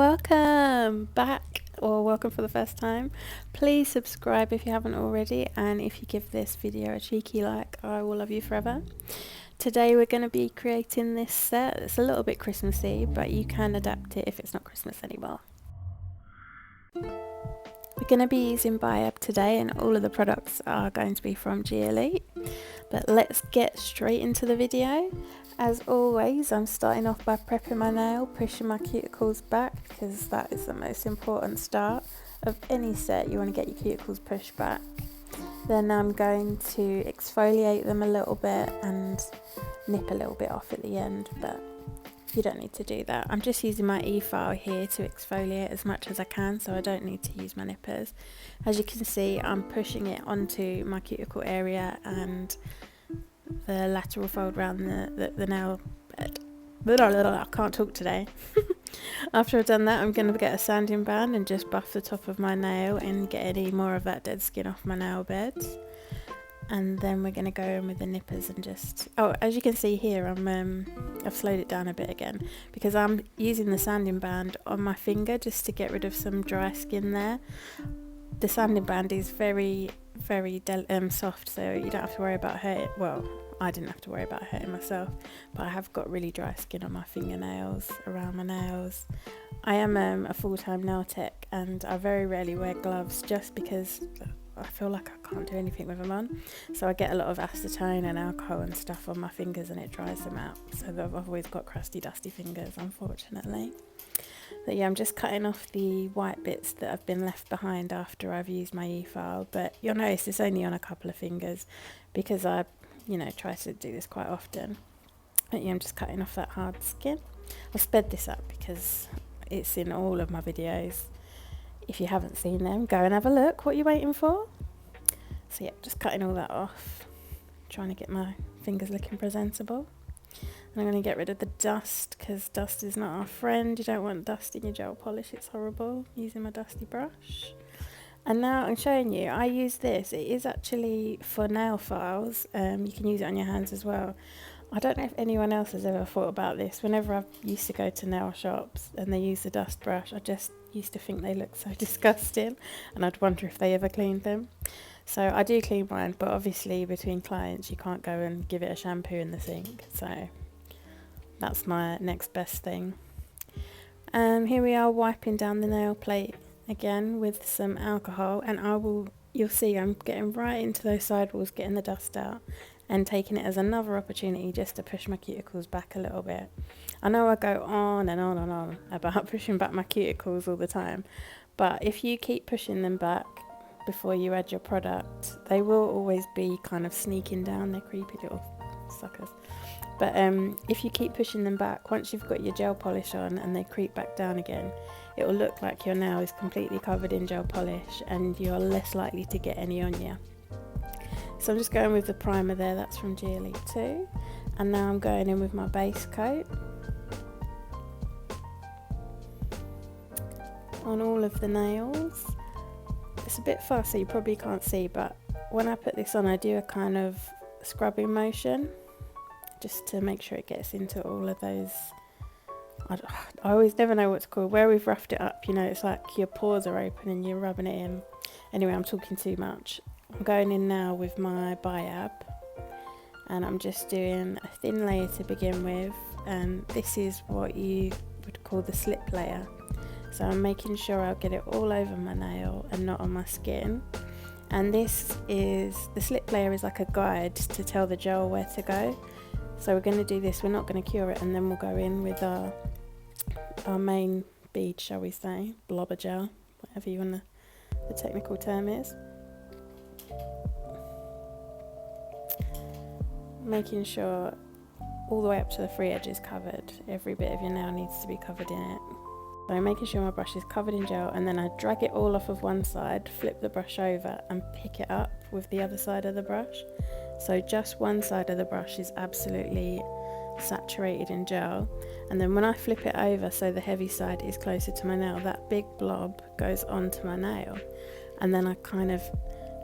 Welcome back, or welcome for the first time. Please subscribe if you haven't already, and if you give this video a cheeky like, I will love you forever. Today we're going to be creating this set. It's a little bit Christmassy, but you can adapt it if it's not Christmas anymore. We're going to be using Biab today, and all of the products are going to be from G Elite. But let's get straight into the video. As always, I'm starting off by prepping my nail, pushing my cuticles back, because that is the most important start of any set. You want to get your cuticles pushed back. Then I'm going to exfoliate them a little bit and nip a little bit off at the end, but you don't need to do that. I'm just using my e-file here to exfoliate as much as I can, so I don't need to use my nippers. As you can see, I'm pushing it onto my cuticle area and the lateral fold around the nail bed. I can't talk today. After I've done that, I'm going to get a sanding band and just buff the top of my nail and get any more of that dead skin off my nail beds. And then we're going to go in with the nippers and just, as you can see here, I've slowed it down a bit again because I'm using the sanding band on my finger just to get rid of some dry skin there. The sanding band is very soft, so you don't have to worry about hurting. Well, I didn't have to worry about hurting myself, but I have got really dry skin on my fingernails, around my nails. I am a full-time nail tech, and I very rarely wear gloves just because I feel like I can't do anything with them on. So I get a lot of acetone and alcohol and stuff on my fingers, and it dries them out. So I've always got crusty, dusty fingers, unfortunately. But yeah, I'm just cutting off the white bits that have been left behind after I've used my e-file. But you'll notice it's only on a couple of fingers because I, try to do this quite often. But yeah, I'm just cutting off that hard skin. I've sped this up because it's in all of my videos. If you haven't seen them, go and have a look. What are you waiting for? So yeah, just cutting all that off. Trying to get my fingers looking presentable. I'm going to get rid of the dust because dust is not our friend. You don't want dust in your gel polish, it's horrible. Using my dusty brush. And now I'm showing you, I use this. It is actually for nail files. You can use it on your hands as well. I don't know if anyone else has ever thought about this. Whenever I used to go to nail shops and they use the dust brush, I just used to think they look so disgusting, and I'd wonder if they ever cleaned them. So I do clean mine, but obviously between clients you can't go and give it a shampoo in the sink. So that's my next best thing. Here we are wiping down the nail plate again with some alcohol, and you'll see I'm getting right into those sidewalls, getting the dust out and taking it as another opportunity just to push my cuticles back a little bit. I know I go on and on and on about pushing back my cuticles all the time, but if you keep pushing them back before you add your product, they will always be kind of sneaking down. They're creepy little suckers. But if you keep pushing them back, once you've got your gel polish on and they creep back down again, it will look like your nail is completely covered in gel polish and you're less likely to get any on you. So I'm just going with the primer there, that's from G Elite too. And now I'm going in with my base coat on all of the nails. It's a bit fast so you probably can't see, but when I put this on I do a kind of scrubbing motion just to make sure it gets into all of those. I always never know what to call where we've roughed it up, it's like your pores are open and you're rubbing it in. Anyway, I'm talking too much. I'm going in now with my Biab, and I'm just doing a thin layer to begin with, and this is what you would call the slip layer. So I'm making sure I'll get it all over my nail and not on my skin. And the slip layer is like a guide to tell the gel where to go. So we're going to do this, we're not going to cure it, and then we'll go in with our main bead, shall we say, blobber gel, whatever the technical term is. Making sure all the way up to the free edge is covered. Every bit of your nail needs to be covered in it. So I'm making sure my brush is covered in gel, and then I drag it all off of one side, flip the brush over and pick it up with the other side of the brush. So just one side of the brush is absolutely saturated in gel, and then when I flip it over so the heavy side is closer to my nail, that big blob goes onto my nail, and then I kind of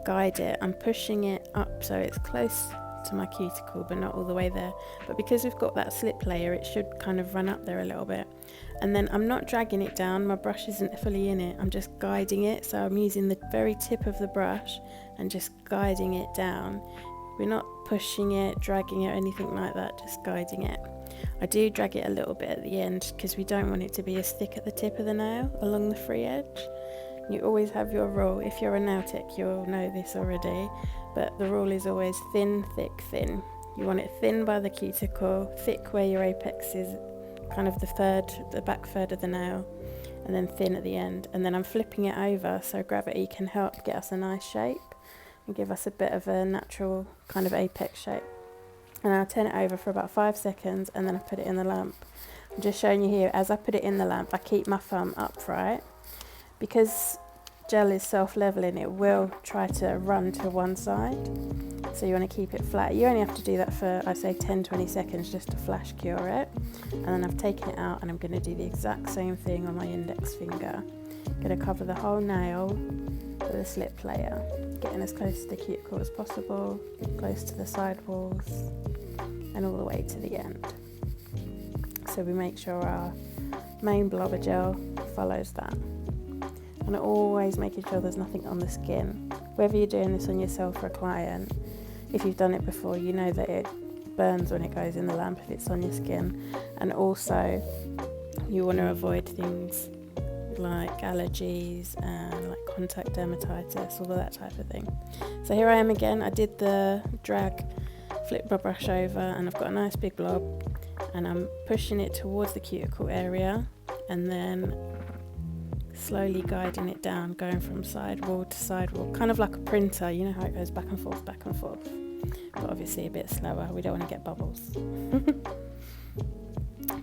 guide it. I'm pushing it up so it's close to my cuticle but not all the way there, but because we've got that slip layer it should kind of run up there a little bit, And then I'm not dragging it down, my brush isn't fully in it, I'm just guiding it. So I'm using the very tip of the brush and just guiding it down. We're not pushing it, dragging it, or anything like that, just guiding it. I do drag it a little bit at the end because we don't want it to be as thick at the tip of the nail along the free edge. You always have your rule. If you're a nail tech, you'll know this already, but the rule is always thin, thick, thin. You want it thin by the cuticle, thick where your apex is, kind of the back third of the nail, and then thin at the end. And then I'm flipping it over so gravity can help get us a nice shape and give us a bit of a natural kind of apex shape. And I'll turn it over for about 5 seconds and then I put it in the lamp. I'm just showing you here, as I put it in the lamp, I keep my thumb upright. Because gel is self-leveling, it will try to run to one side. So you want to keep it flat. You only have to do that for, I say, 10-20 seconds just to flash cure it. And then I've taken it out and I'm going to do the exact same thing on my index finger. I'm going to cover the whole nail with a slip layer, getting as close to the cuticle as possible, close to the side walls, and all the way to the end. So we make sure our main blob of gel follows that. And always making sure there's nothing on the skin. Whether you're doing this on yourself or a client, if you've done it before, you know that it burns when it goes in the lamp if it's on your skin. And also, you want to avoid things like allergies and like contact dermatitis, all of that type of thing. So here I am again. I did the drag, flip my brush over, and I've got a nice big blob, and I'm pushing it towards the cuticle area, and then slowly guiding it down, going from side wall to side wall, kind of like a printer. You know how it goes back and forth, but obviously a bit slower. We don't want to get bubbles.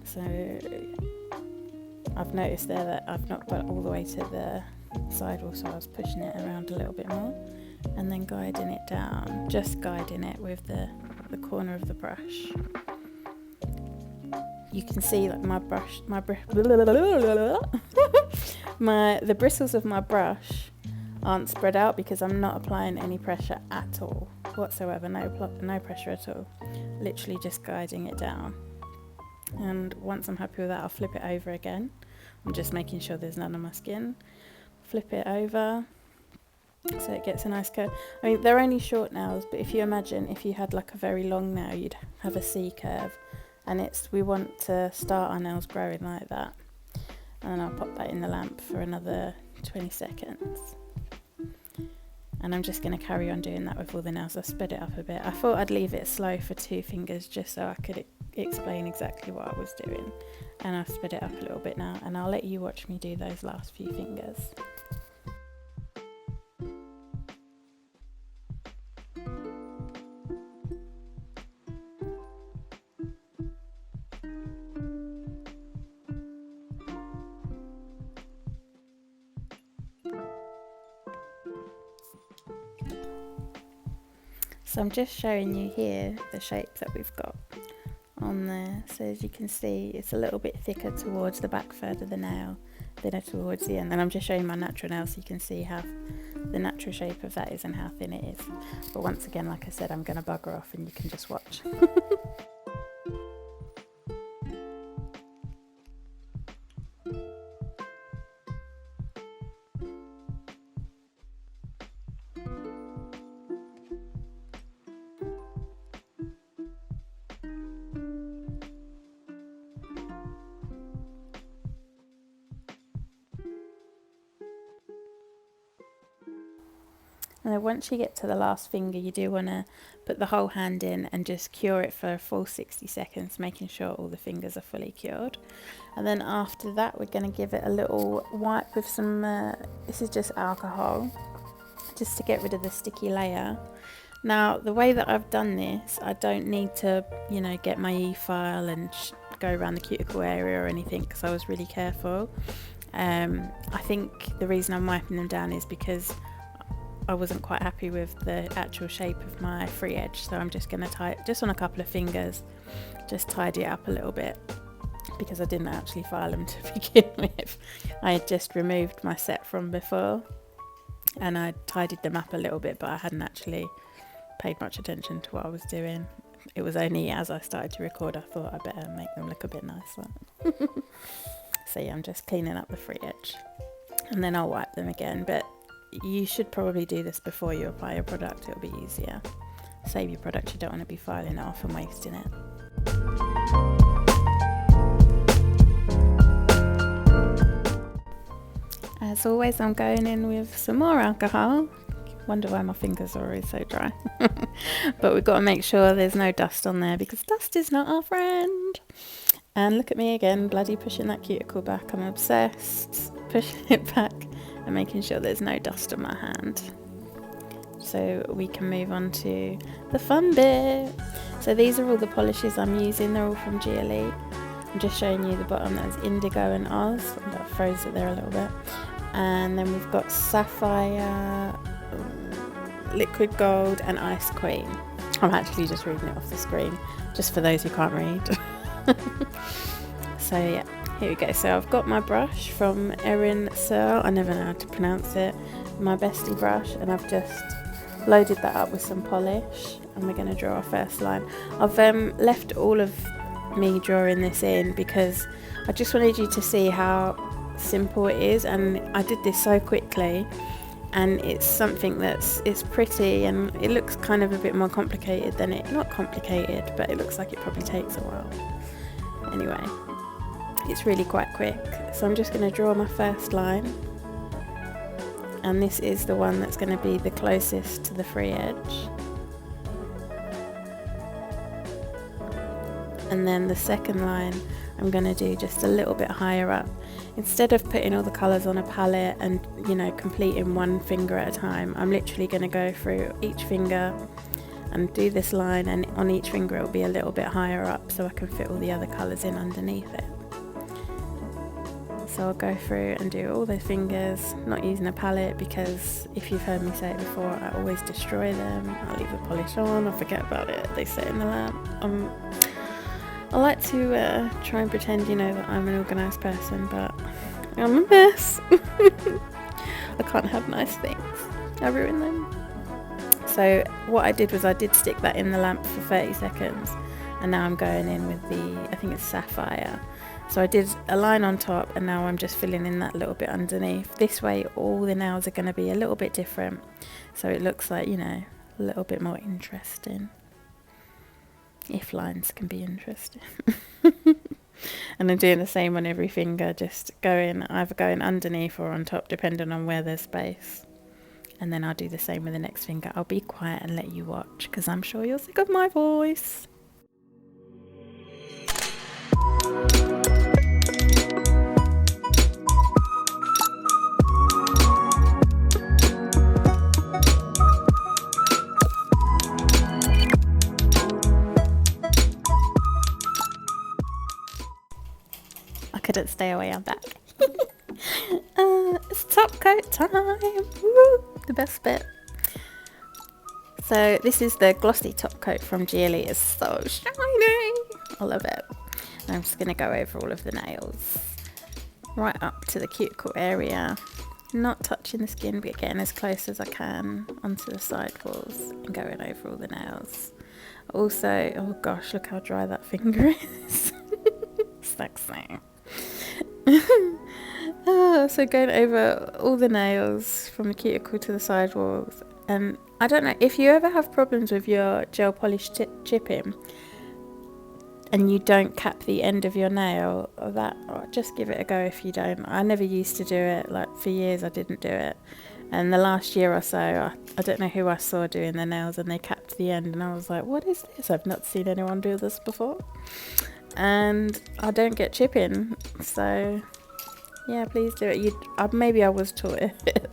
So I've noticed there that I've not got all the way to the side wall, so I was pushing it around a little bit more and then guiding it down, just guiding it with the corner of the brush. You can see that the bristles of my brush aren't spread out because I'm not applying any pressure at all whatsoever, no pressure at all, literally just guiding it down. And once I'm happy with that, I'll flip it over again. I'm just making sure there's none on my skin. Flip it over so it gets a nice curve. I mean, they're only short nails, but if you imagine if you had like a very long nail, you'd have a C curve, and we want to start our nails growing like that. And I'll pop that in the lamp for another 20 seconds. And I'm just going to carry on doing that with all the nails. I've sped it up a bit. I thought I'd leave it slow for 2 fingers just so I could explain exactly what I was doing. And I've sped it up a little bit now, and I'll let you watch me do those last few fingers. So I'm just showing you here the shape that we've got on there. So as you can see, it's a little bit thicker towards the back third of the nail, thinner towards the end. And I'm just showing my natural nail so you can see how the natural shape of that is and how thin it is. But once again, like I said, I'm going to bugger off and you can just watch. And then once you get to the last finger, you do want to put the whole hand in and just cure it for a full 60 seconds, making sure all the fingers are fully cured. And then after that, we're going to give it a little wipe with some, this is just alcohol, just to get rid of the sticky layer. Now, the way that I've done this, I don't need to, get my e-file and go around the cuticle area or anything, because I was really careful. I think the reason I'm wiping them down is because I wasn't quite happy with the actual shape of my free edge, so I'm just going to tie it just on a couple of fingers, just tidy it up a little bit, because I didn't actually file them to begin with. I had just removed my set from before and I tidied them up a little bit, but I hadn't actually paid much attention to what I was doing. It was only as I started to record I thought I better make them look a bit nicer. So yeah, I'm just cleaning up the free edge and then I'll wipe them again, but you should probably do this before you apply your product. It'll be easier. Save your product, you don't want to be filing it off and wasting it. As always, I'm going in with some more alcohol. Wonder why my fingers are always so dry. But we've got to make sure there's no dust on there, because dust is not our friend. And look at me again, bloody pushing that cuticle back. I'm obsessed. Pushing it back and making sure there's no dust on my hand. So we can move on to the fun bit. So these are all the polishes I'm using. They're all from GLE. I'm just showing you the bottom. That's Indigo and Oz. That froze it there a little bit. And then we've got Sapphire, Liquid Gold and Ice Queen. I'm actually just reading it off the screen, just for those who can't read. So yeah, here we go. So I've got my brush from Erin Searle, I never know how to pronounce it, my bestie brush, and I've just loaded that up with some polish, and we're going to draw our first line. I've left all of me drawing this in because I just wanted you to see how simple it is, and I did this so quickly, and it's something it's pretty, and it looks kind of a bit more complicated than it, not complicated, but it looks like it probably takes a while. Anyway, it's really quite quick. So I'm just going to draw my first line, and this is the one that's going to be the closest to the free edge. And then the second line I'm going to do just a little bit higher up. Instead of putting all the colours on a palette and, you know, completing one finger at a time, I'm literally going to go through each finger and do this line, and on each finger it'll be a little bit higher up so I can fit all the other colours in underneath it. So I'll go through and do all the fingers, not using a palette, because if you've heard me say it before, I always destroy them. I leave the polish on, I forget about it, they sit in the lamp. I like to try and pretend, you know, that I'm an organised person, but I'm a mess. I can't have nice things. I ruin them. So what I did was I did stick that in the lamp for 30 seconds, and now I'm going in with the, I think it's Sapphire. So I did a line on top, and now I'm just filling in that little bit underneath. This way all the nails are going to be a little bit different, so it looks like, you know, a little bit more interesting. If lines can be interesting. And I'm doing the same on every finger, just either going underneath or on top, depending on where there's space. And then I'll do the same with the next finger. I'll be quiet and let you watch, because I'm sure you're sick of my voice. Couldn't stay away, I'm back. It's top coat time. Woo, the best bit. So this is the glossy top coat from GLE. It's so shiny, I love it. And I'm just going to go over all of the nails right up to the cuticle area, not touching the skin but getting as close as I can onto the side walls and going over all the nails. Also, oh gosh, look how dry that finger is. Sexy. So going over all the nails from the cuticle to the side walls. And I don't know, if you ever have problems with your gel polish chipping and you don't cap the end of your nail, just give it a go if you don't. I never used to do it, like for years I didn't do it, and the last year or so I don't know who I saw doing their nails and they capped the end, and I was like, what is this? I've not seen anyone do this before. And I don't get chipping, so yeah, please do it. Maybe I was taught it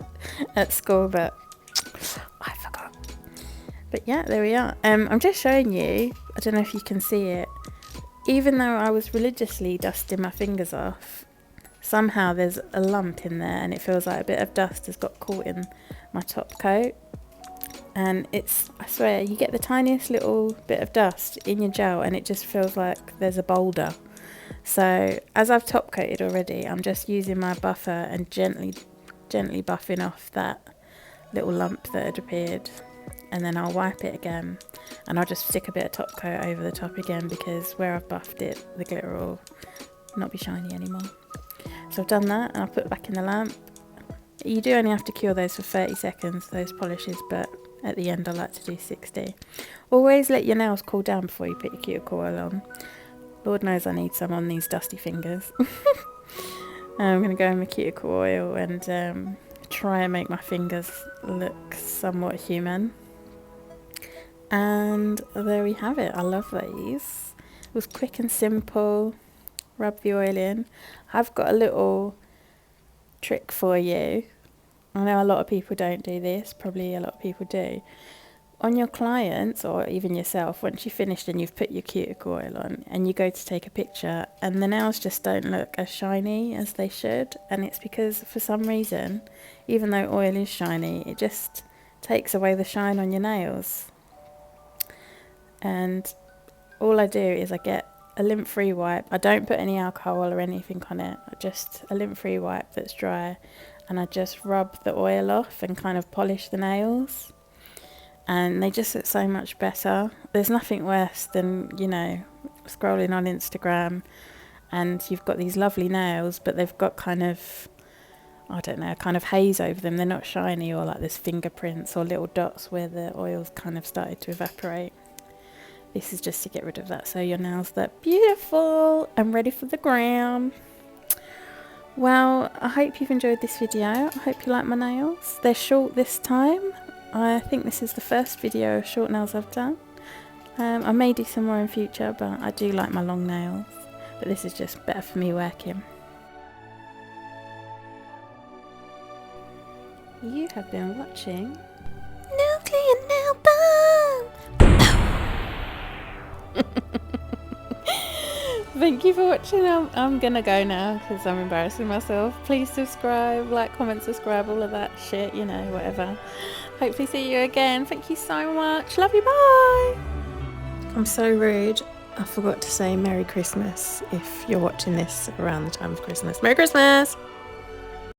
at school, but I forgot. But yeah, there we are. I'm just showing you, I don't know if you can see it, even though I was religiously dusting my fingers off, somehow there's a lump in there, and it feels like a bit of dust has got caught in my top coat. And I swear, you get the tiniest little bit of dust in your gel and it just feels like there's a boulder. So as I've top coated already, I'm just using my buffer and gently buffing off that little lump that had appeared, and then I'll wipe it again, and I'll just stick a bit of top coat over the top again, because where I've buffed it, the glitter will not be shiny anymore. So I've done that and I'll put it back in the lamp. You do only have to cure those for 30 seconds, those polishes, but at the end I like to do 60. Always let your nails cool down before you put your cuticle oil on. Lord knows I need some on these dusty fingers. I'm going to go in my cuticle oil and try and make my fingers look somewhat human. And there we have it. I love these. It was quick and simple. Rub the oil in. I've got a little trick for you. I know a lot of people don't do this, probably a lot of people do. On your clients or even yourself, once you've finished and you've put your cuticle oil on and you go to take a picture and the nails just don't look as shiny as they should, and it's because for some reason, even though oil is shiny, it just takes away the shine on your nails. And all I do is I get a lint-free wipe. I don't put any alcohol or anything on it, just a lint-free wipe that's dry, and I just rub the oil off and kind of polish the nails, and they just look so much better. There's nothing worse than, you know, scrolling on Instagram and you've got these lovely nails but they've got kind of, I don't know, kind of haze over them. They're not shiny, or like there's fingerprints or little dots where the oil's kind of started to evaporate. This is just to get rid of that, so your nails look beautiful and ready for the gram. Well, I hope you've enjoyed this video. I hope you like my nails. They're short this time. I think this is the first video of short nails I've done. I may do some more in future, but I do like my long nails. But this is just better for me working. You have been watching Nail Clean Nail Balm. Thank you for watching. I'm gonna go now because I'm embarrassing myself. Please subscribe, like, comment, subscribe, all of that shit, you know, whatever. Hopefully see you again. Thank you so much. Love you, bye. I'm so rude. I forgot to say Merry Christmas if you're watching this around the time of Christmas. Merry Christmas!